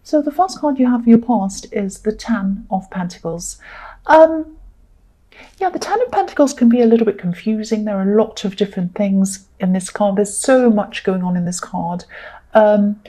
So the first card you have for your past is the Ten of Pentacles. Um, yeah, the Ten of Pentacles can be a little bit confusing. There are a lot of different things in this card. There's so much going on in this card. Um,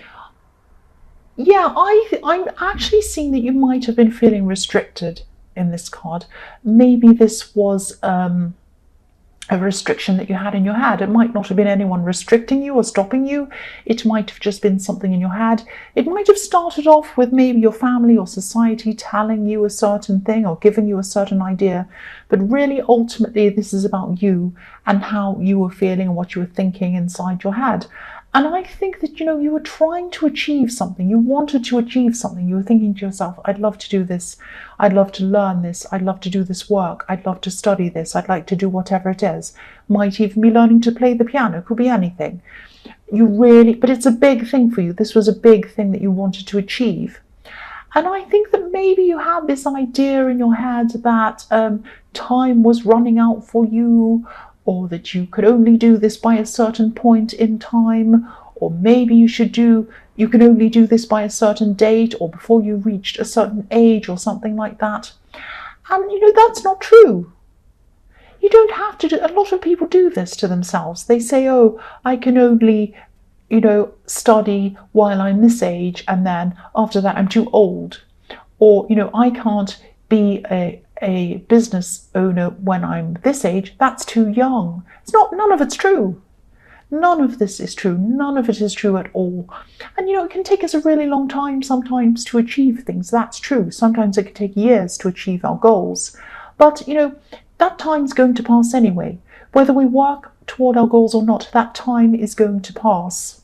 yeah, I'm actually seeing that you might have been feeling restricted in this card. Maybe this was a restriction that you had in your head. It might not have been anyone restricting you or stopping you. It might have just been something in your head. It might have started off with maybe your family or society telling you a certain thing or giving you a certain idea. But really, ultimately, this is about you and how you were feeling and what you were thinking inside your head. And I think that, you were trying to achieve something. You wanted to achieve something. You were thinking to yourself, I'd love to do this. I'd love to learn this. I'd love to do this work. I'd love to study this. I'd like to do whatever it is. Might even be learning to play the piano. It could be anything. But it's a big thing for you. This was a big thing that you wanted to achieve. And I think that maybe you had this idea in your head that time was running out for you, or that you could only do this by a certain point in time, or maybe you can only do this by a certain date or before you reached a certain age or something like that. And that's not true. You don't have to do. A lot of people do this to themselves. They say, oh, I can only study while I'm this age, and then after that I'm too old. Or I can't be a business owner when I'm this age. That's too young. None of it's true. None of this is true. None of it is true at all. And it can take us a really long time sometimes to achieve things. That's true. Sometimes it can take years to achieve our goals. But that time's going to pass anyway. Whether we work toward our goals or not, that time is going to pass.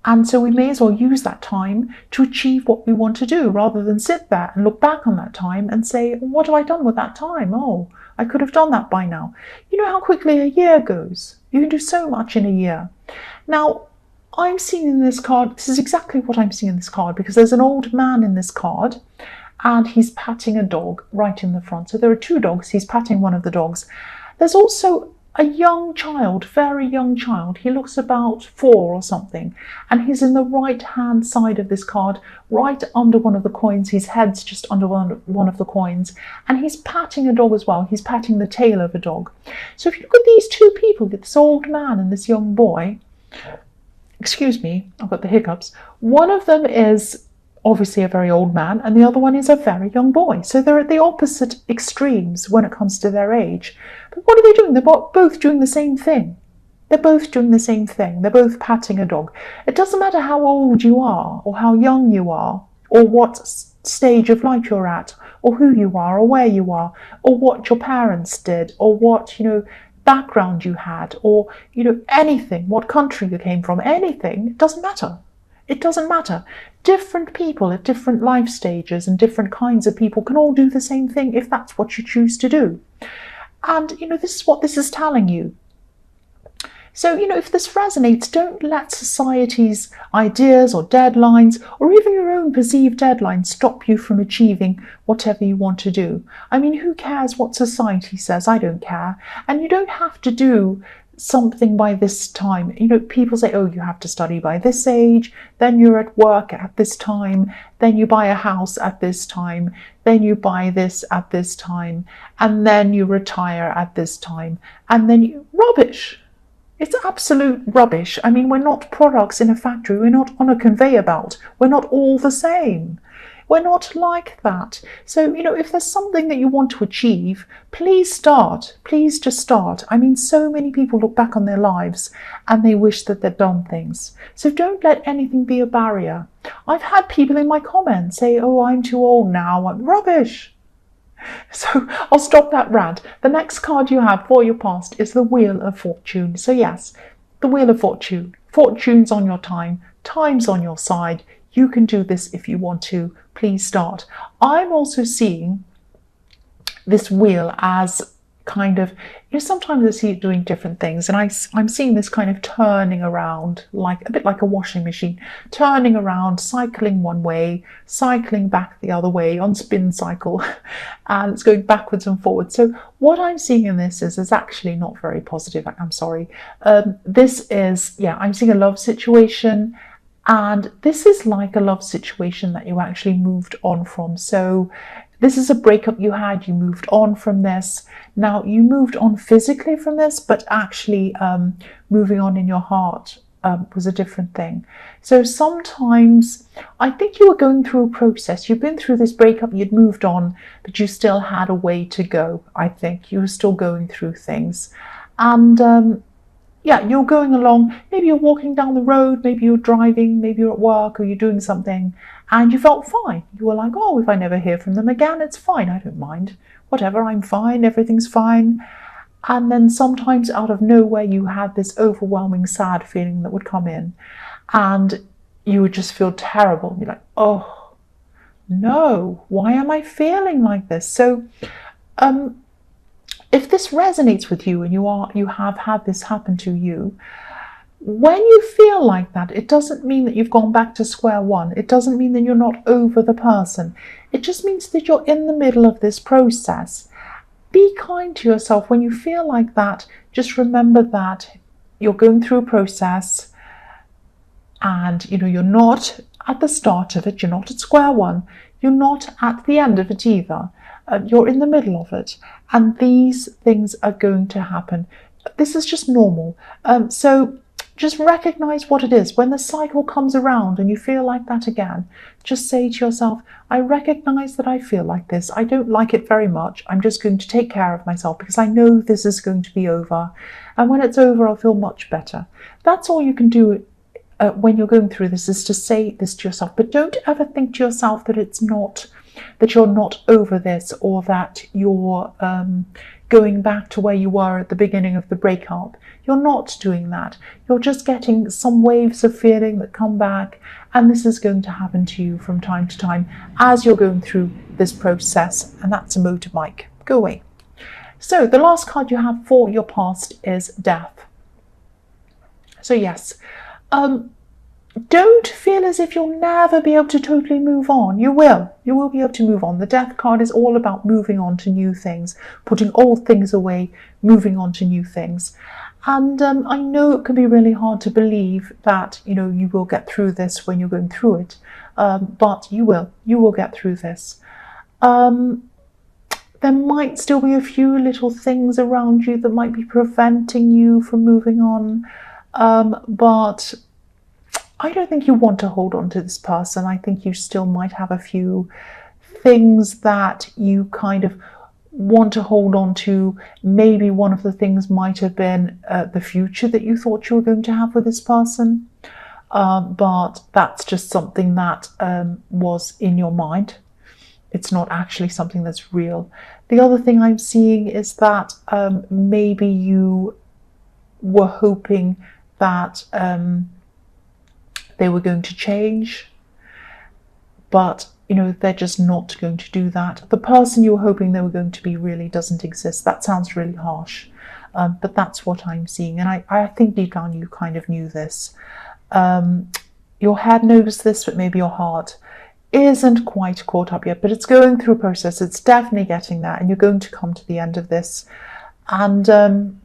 And so we may as well use that time to achieve what we want to do, rather than sit there and look back on that time and say, what have I done with that time? Oh, I could have done that by now. You know how quickly a year goes. You can do so much in a year. Now, I'm seeing in this card, this is exactly what I'm seeing in this card, because there's an old man in this card and he's patting a dog right in the front. So there are two dogs. He's patting one of the dogs. There's also a young child, very young child. He looks about 4 or something, and he's in the right hand side of this card, right under one of the coins. His head's just under one of the coins, and he's patting a dog as well. He's patting the tail of a dog. So if you look at these two people, this old man and this young boy, excuse me, I've got the hiccups. One of them is obviously a very old man, and the other one is a very young boy. So they're at the opposite extremes when it comes to their age. But what are they doing? They're both doing the same thing. They're both doing the same thing. They're both patting a dog. It doesn't matter how old you are, or how young you are, or what stage of life you're at, or who you are, or where you are, or what your parents did, or what, background you had, or, anything, what country you came from, anything. It doesn't matter. It doesn't matter. Different people at different life stages and different kinds of people can all do the same thing if that's what you choose to do. And, this is what this is telling you. So, if this resonates, don't let society's ideas or deadlines, or even your own perceived deadlines, stop you from achieving whatever you want to do. I mean, who cares what society says? I don't care. And you don't have to do something by this time. People say, oh, you have to study by this age, then you're at work at this time, then you buy a house at this time, then you buy this at this time, and then you retire at this time, and then rubbish. It's absolute rubbish. I mean, we're not products in a factory. We're not on a conveyor belt. We're not all the same. We're not like that. So, if there's something that you want to achieve, please start. Please just start. I mean, so many people look back on their lives and they wish that they'd done things. So don't let anything be a barrier. I've had people in my comments say, oh, I'm too old now. I'm rubbish. So I'll stop that rant. The next card you have for your past is the Wheel of Fortune. So yes, the Wheel of Fortune. Fortune's on your time. Time's on your side. You can do this if you want to. Please start. I'm also seeing this wheel as kind of, sometimes I see it doing different things, and I'm seeing this kind of turning around, like a bit like a washing machine, turning around, cycling one way, cycling back the other way on spin cycle, and it's going backwards and forwards. So what I'm seeing in this is actually not very positive. I'm sorry. This is, I'm seeing a love situation, And this is like a love situation that you actually moved on from. So this is a breakup you had, you moved on from this. Now, you moved on physically from this, but actually moving on in your heart was a different thing. So sometimes I think you were going through a process. You've been through this breakup, you'd moved on, but you still had a way to go. I think you were still going through things. And yeah, you're going along, maybe you're walking down the road, maybe you're driving, maybe you're at work or you're doing something, and you felt fine. You were like, oh, if I never hear from them again, it's fine, I don't mind. Whatever, I'm fine, everything's fine. And then sometimes out of nowhere, you had this overwhelming sad feeling that would come in, and you would just feel terrible. You're like, oh, no, why am I feeling like this? So, if this resonates with you and you have had this happen to you, when you feel like that, it doesn't mean that you've gone back to square one. It doesn't mean that you're not over the person. It just means that you're in the middle of this process. Be kind to yourself. When you feel like that, just remember that you're going through a process, and you're not at the start of it. You're not at square one. You're not at the end of it either. You're in the middle of it, and these things are going to happen. This is just normal. So just recognize what it is. When the cycle comes around and you feel like that again, just say to yourself, I recognize that I feel like this. I don't like it very much. I'm just going to take care of myself because I know this is going to be over. And when it's over, I'll feel much better. That's all you can do when you're going through this, is to say this to yourself. But don't ever think to yourself that you're not over this, or that you're going back to where you were at the beginning of the breakup. You're not doing that. You're just getting some waves of feeling that come back, and this is going to happen to you from time to time as you're going through this process, and that's a motorbike. Go away. So the last card you have for your past is death. So yes, don't feel as if you'll never be able to totally move on. You will be able to move on. The death card is all about moving on to new things, putting old things away, moving on to new things. And I know it can be really hard to believe that, you will get through this when you're going through it. But you will get through this. There might still be a few little things around you that might be preventing you from moving on. But I don't think you want to hold on to this person. I think you still might have a few things that you kind of want to hold on to. Maybe one of the things might have been the future that you thought you were going to have with this person. But that's just something that was in your mind. It's not actually something that's real. The other thing I'm seeing is that maybe you were hoping that they were going to change, but they're just not going to do that. The person you were hoping they were going to be really doesn't exist. That sounds really harsh, but that's what I'm seeing, and I think deep down you kind of knew this. Your head knows this, but maybe your heart isn't quite caught up yet, but it's going through a process. It's definitely getting there, and you're going to come to the end of this. And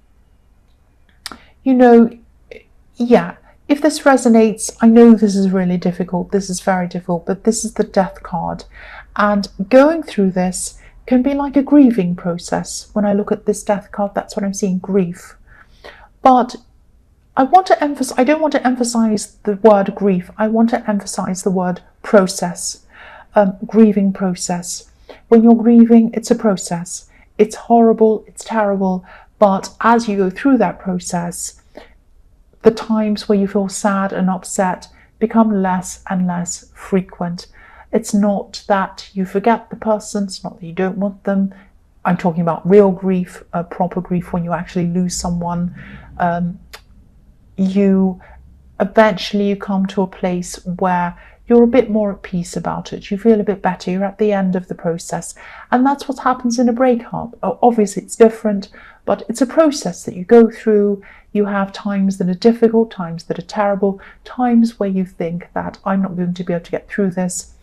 yeah, if this resonates, I know this is really difficult. This is very difficult, but this is the death card. And going through this can be like a grieving process. When I look at this death card, that's what I'm seeing, grief. But I don't want to emphasize the word grief. I want to emphasize the word process, grieving process. When you're grieving, it's a process. It's horrible, it's terrible, but as you go through that process, the times where you feel sad and upset become less and less frequent. It's not that you forget the person, it's not that you don't want them. I'm talking about real grief, proper grief, when you actually lose someone. You eventually come to a place where you're a bit more at peace about it. You feel a bit better. You're at the end of the process. And that's what happens in a breakup. Obviously, it's different, but it's a process that you go through. You have times that are difficult, times that are terrible, times where you think that I'm not going to be able to get through this.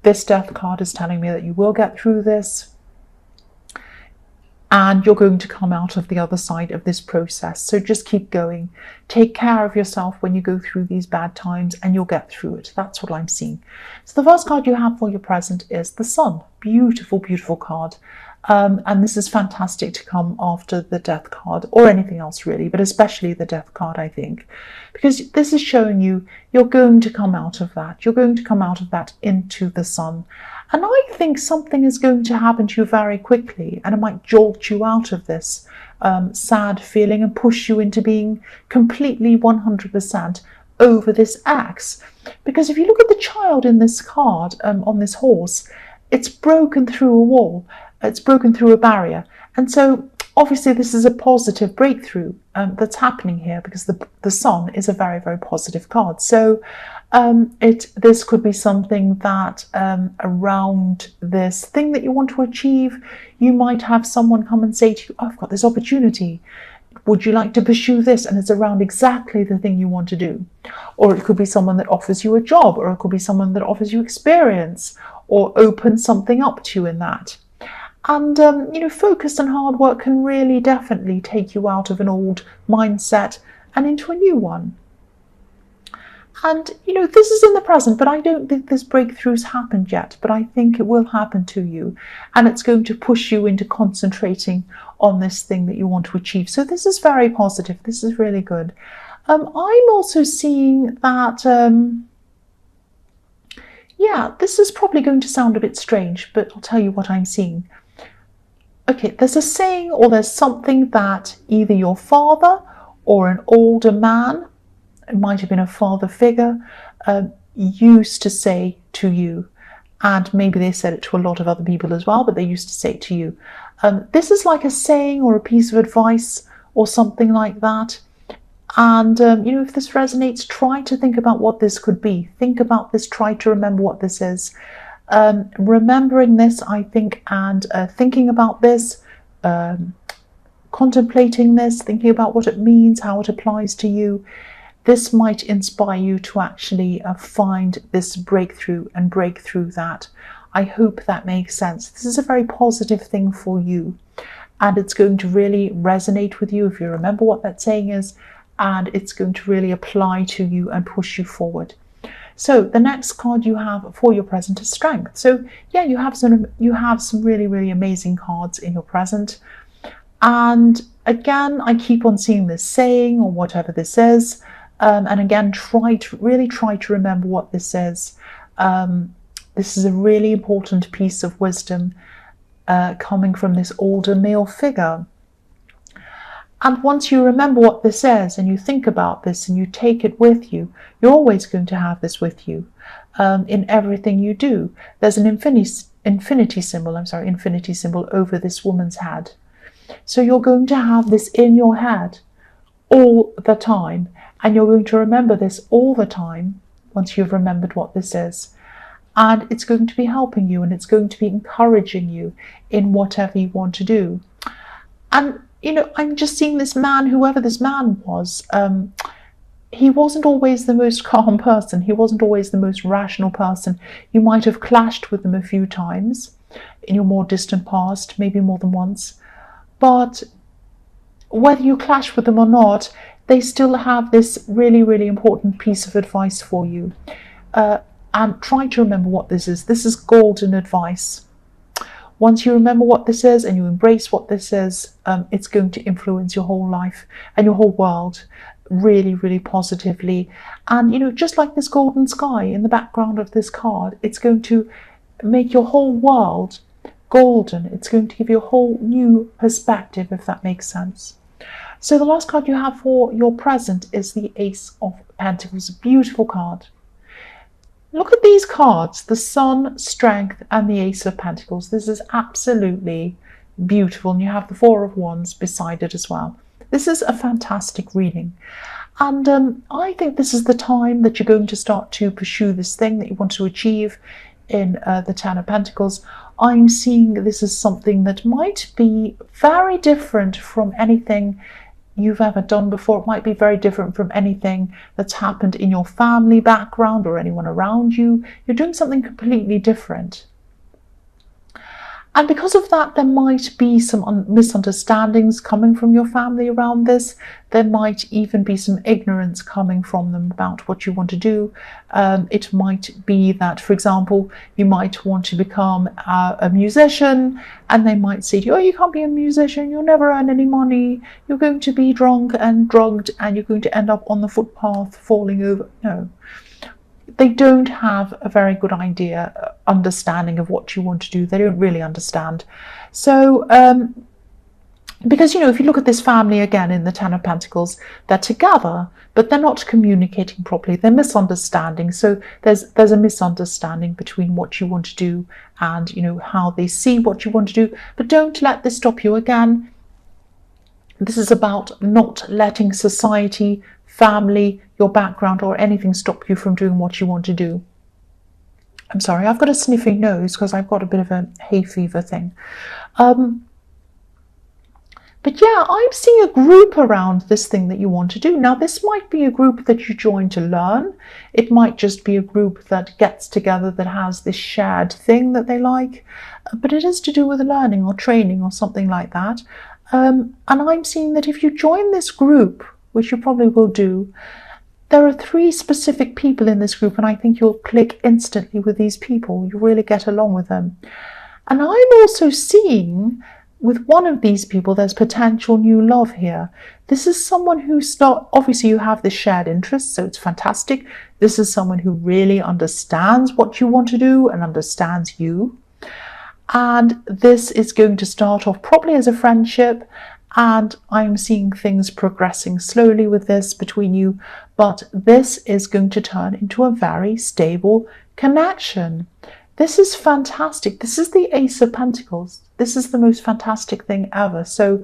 This death card is telling me that you will get through this. and you're going to come out of the other side of this process. So just keep going. Take care of yourself when you go through these bad times, and you'll get through it. That's what I'm seeing. So the first card you have for your present is the Sun. Beautiful, beautiful card. And this is fantastic to come after the Death card, or anything else really, but especially the Death card, I think, because this is showing you you're going to come out of that. You're going to come out of that into the Sun. And I think something is going to happen to you very quickly, and it might jolt you out of this sad feeling and push you into being completely 100% over this X. Because if you look at the child in this card, on this horse, it's broken through a wall. It's broken through a barrier. And so obviously this is a positive breakthrough that's happening here, because the Sun is a very, very positive card. So this could be something that around this thing that you want to achieve, you might have someone come and say to you, oh, I've got this opportunity. Would you like to pursue this? And it's around exactly the thing you want to do. Or it could be someone that offers you a job, or it could be someone that offers you experience, or opens something up to you in that. And, focus and hard work can really definitely take you out of an old mindset and into a new one. And, this is in the present, but I don't think this breakthrough's happened yet, but I think it will happen to you. And it's going to push you into concentrating on this thing that you want to achieve. So this is very positive. This is really good. I'm also seeing that, this is probably going to sound a bit strange, but I'll tell you what I'm seeing. Okay, there's a saying, or there's something that either your father or an older man, it might have been a father figure, used to say to you, and maybe they said it to a lot of other people as well, but they used to say it to you. This is like a saying or a piece of advice or something like that. And, if this resonates, try to think about what this could be. Think about this, try to remember what this is. Remembering this, I think, and thinking about this, contemplating this, thinking about what it means, how it applies to you, this might inspire you to actually find this breakthrough and break through that. I hope that makes sense. This is a very positive thing for you, and it's going to really resonate with you if you remember what that saying is, and it's going to really apply to you and push you forward. So the next card you have for your present is Strength. So yeah, you have some really, really amazing cards in your present. And again, I keep on seeing this saying or whatever this is. And again, try to remember what this is. This is a really important piece of wisdom coming from this older male figure. And once you remember what this is, and you think about this, and you take it with you, you're always going to have this with you in everything you do. There's an infinity symbol over this woman's head. So you're going to have this in your head all the time, and you're going to remember this all the time once you've remembered what this is. And it's going to be helping you, and it's going to be encouraging you in whatever you want to do. And I'm just seeing this man, whoever this man was, he wasn't always the most calm person. He wasn't always the most rational person. You might have clashed with them a few times in your more distant past, maybe more than once. But whether you clash with them or not, they still have this really, really important piece of advice for you. And try to remember what this is. This is golden advice. Once you remember what this is and you embrace what this is, it's going to influence your whole life and your whole world really, really positively. And, just like this golden sky in the background of this card, it's going to make your whole world golden. It's going to give you a whole new perspective, if that makes sense. So the last card you have for your present is the Ace of Pentacles, a beautiful card. Look at these cards, the Sun, Strength, and the Ace of Pentacles. This is absolutely beautiful. And you have the Four of Wands beside it as well. This is a fantastic reading. And I think this is the time that you're going to start to pursue this thing that you want to achieve in the Ten of Pentacles. I'm seeing this as something that might be very different from anything you've ever done before. It might be very different from anything that's happened in your family background or anyone around you. You're doing something completely different. And because of that, there might be some misunderstandings coming from your family around this. There might even be some ignorance coming from them about what you want to do. It might be that, for example, you might want to become a musician, and they might say to you, oh, you can't be a musician, you'll never earn any money, you're going to be drunk and drugged, and you're going to end up on the footpath falling over. No. They don't have a very good understanding of what you want to do. They don't really understand. So, because, if you look at this family again in the Ten of Pentacles, they're together, but they're not communicating properly. They're misunderstanding. So there's a misunderstanding between what you want to do and, how they see what you want to do. But don't let this stop you. Again, this is about not letting society, family, your background or anything stop you from doing what you want to do. I'm sorry, I've got a sniffy nose because I've got a bit of a hay fever thing. But yeah, I'm seeing a group around this thing that you want to do. Now, this might be a group that you join to learn. It might just be a group that gets together that has this shared thing that they like. But it is to do with learning or training or something like that. And I'm seeing that if you join this group, which you probably will do, there are 3 specific people in this group, and I think you'll click instantly with these people. You really get along with them. And I'm also seeing with one of these people, there's potential new love here. This is someone who obviously you have this shared interest, so it's fantastic. This is someone who really understands what you want to do and understands you. And this is going to start off probably as a friendship, and I'm seeing things progressing slowly with this between you, but this is going to turn into a very stable connection. This is fantastic. This is the Ace of Pentacles. This is the most fantastic thing ever. So,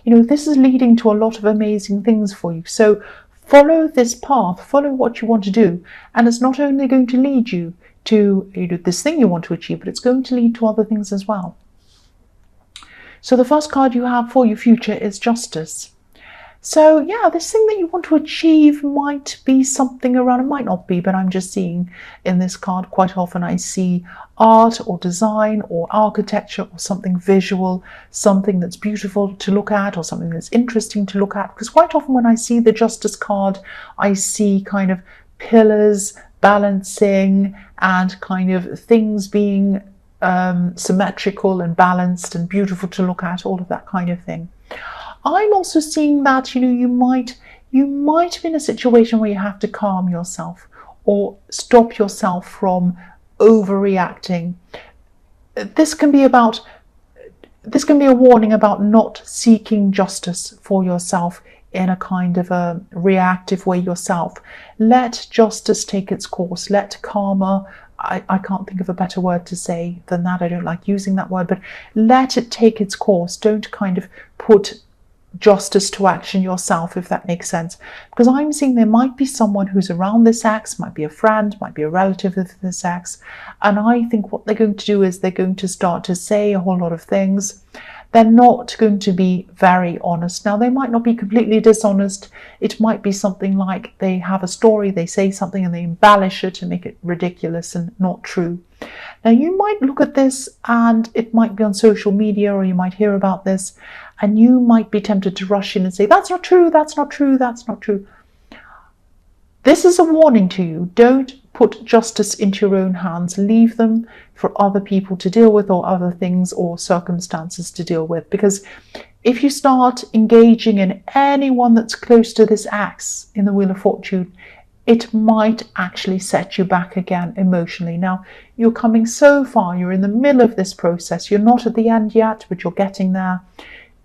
this is leading to a lot of amazing things for you. So follow this path, follow what you want to do. And it's not only going to lead you to this thing you want to achieve, but it's going to lead to other things as well. So the first card you have for your future is Justice. So yeah, this thing that you want to achieve might be something around, it might not be, but I'm just seeing in this card quite often I see art or design or architecture or something visual, something that's beautiful to look at or something that's interesting to look at. Because quite often when I see the Justice card, I see kind of pillars balancing and kind of things being symmetrical and balanced and beautiful to look at, all of that kind of thing. I'm also seeing that you might be in a situation where you have to calm yourself or stop yourself from overreacting. This can be a warning about not seeking justice for yourself in a kind of a reactive way yourself. Let justice take its course. Let karma, I can't think of a better word to say than that. I don't like using that word, but let it take its course. Don't kind of put justice to action yourself, if that makes sense. Because I'm seeing there might be someone who's around this ex, might be a friend, might be a relative of this ex. And I think what they're going to do is they're going to start to say a whole lot of things. They're not going to be very honest. Now, they might not be completely dishonest. It might be something like they have a story, they say something and they embellish it to make it ridiculous and not true. Now, you might look at this and it might be on social media or you might hear about this and you might be tempted to rush in and say, that's not true, that's not true, that's not true. This is a warning to you. Don't put justice into your own hands. Leave them for other people to deal with or other things or circumstances to deal with. Because if you start engaging in anyone that's close to this axe in the Wheel of Fortune, it might actually set you back again emotionally. Now, you're coming so far. You're in the middle of this process. You're not at the end yet, but you're getting there.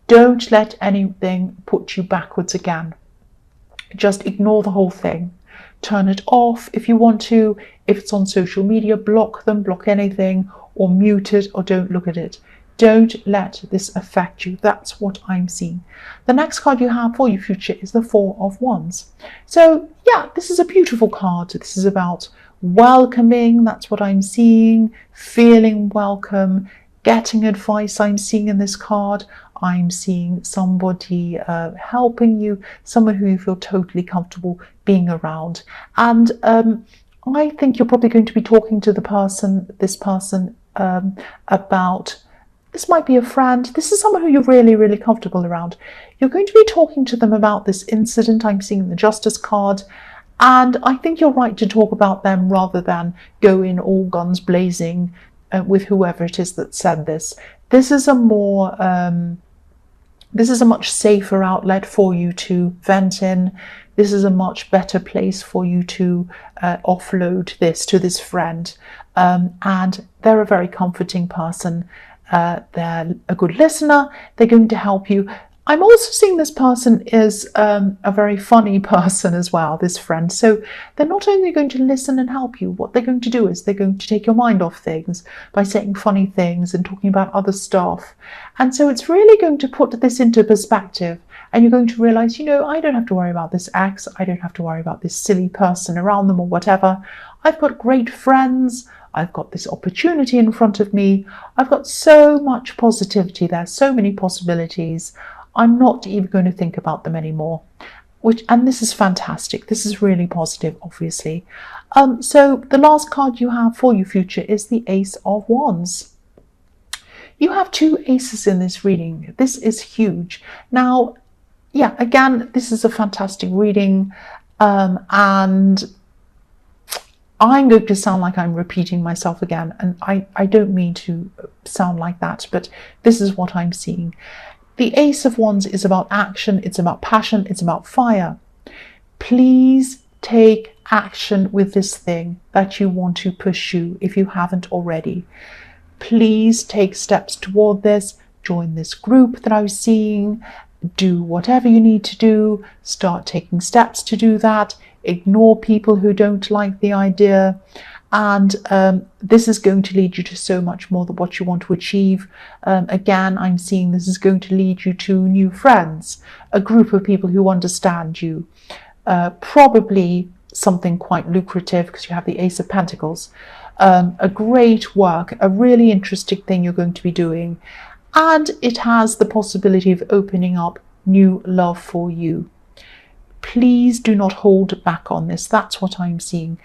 Don't let anything put you backwards again. Just ignore the whole thing. Turn it off if you want to. If it's on social media, block them, block anything, or mute it, or don't look at it. Don't let this affect you. That's what I'm seeing. The next card you have for your future is the Four of Wands. So yeah, this is a beautiful card. This is about welcoming. That's what I'm seeing. Feeling welcome. Getting advice I'm seeing in this card. I'm seeing somebody helping you, someone who you feel totally comfortable being around. And I think you're probably going to be talking to this person about This might be a friend. This is someone who you're really, really comfortable around. You're going to be talking to them about this incident. I'm seeing the Justice card. And I think you're right to talk about them rather than go in all guns blazing with whoever it is that said this. This is a more, this is a much safer outlet for you to vent in. This is a much better place for you to offload this to this friend. And they're a very comforting person. They're a good listener. They're going to help you. I'm also seeing this person is a very funny person as well, this friend. So they're not only going to listen and help you, what they're going to do is they're going to take your mind off things by saying funny things and talking about other stuff. And so it's really going to put this into perspective. And you're going to realize, you know, I don't have to worry about this ex. I don't have to worry about this silly person around them or whatever. I've got great friends. I've got this opportunity in front of me. I've got so much positivity there, so many possibilities. I'm not even going to think about them anymore. And this is fantastic. This is really positive, obviously. So the last card you have for your future is the Ace of Wands. You have 2 aces in this reading. This is huge. Now, yeah, again, this is a fantastic reading. And I'm going to sound like I'm repeating myself again. And I don't mean to sound like that, but this is what I'm seeing. The Ace of Wands is about action. It's about passion. It's about fire. Please take action with this thing that you want to pursue if you haven't already. Please take steps toward this. Join this group that I was seeing. Do whatever you need to do. Start taking steps to do that. Ignore people who don't like the idea. And this is going to lead you to so much more than what you want to achieve. Again, I'm seeing this is going to lead you to new friends, a group of people who understand you, probably something quite lucrative because you have the Ace of Pentacles, a great work, a really interesting thing you're going to be doing. And it has the possibility of opening up new love for you. Please do not hold back on this. That's what I'm seeing.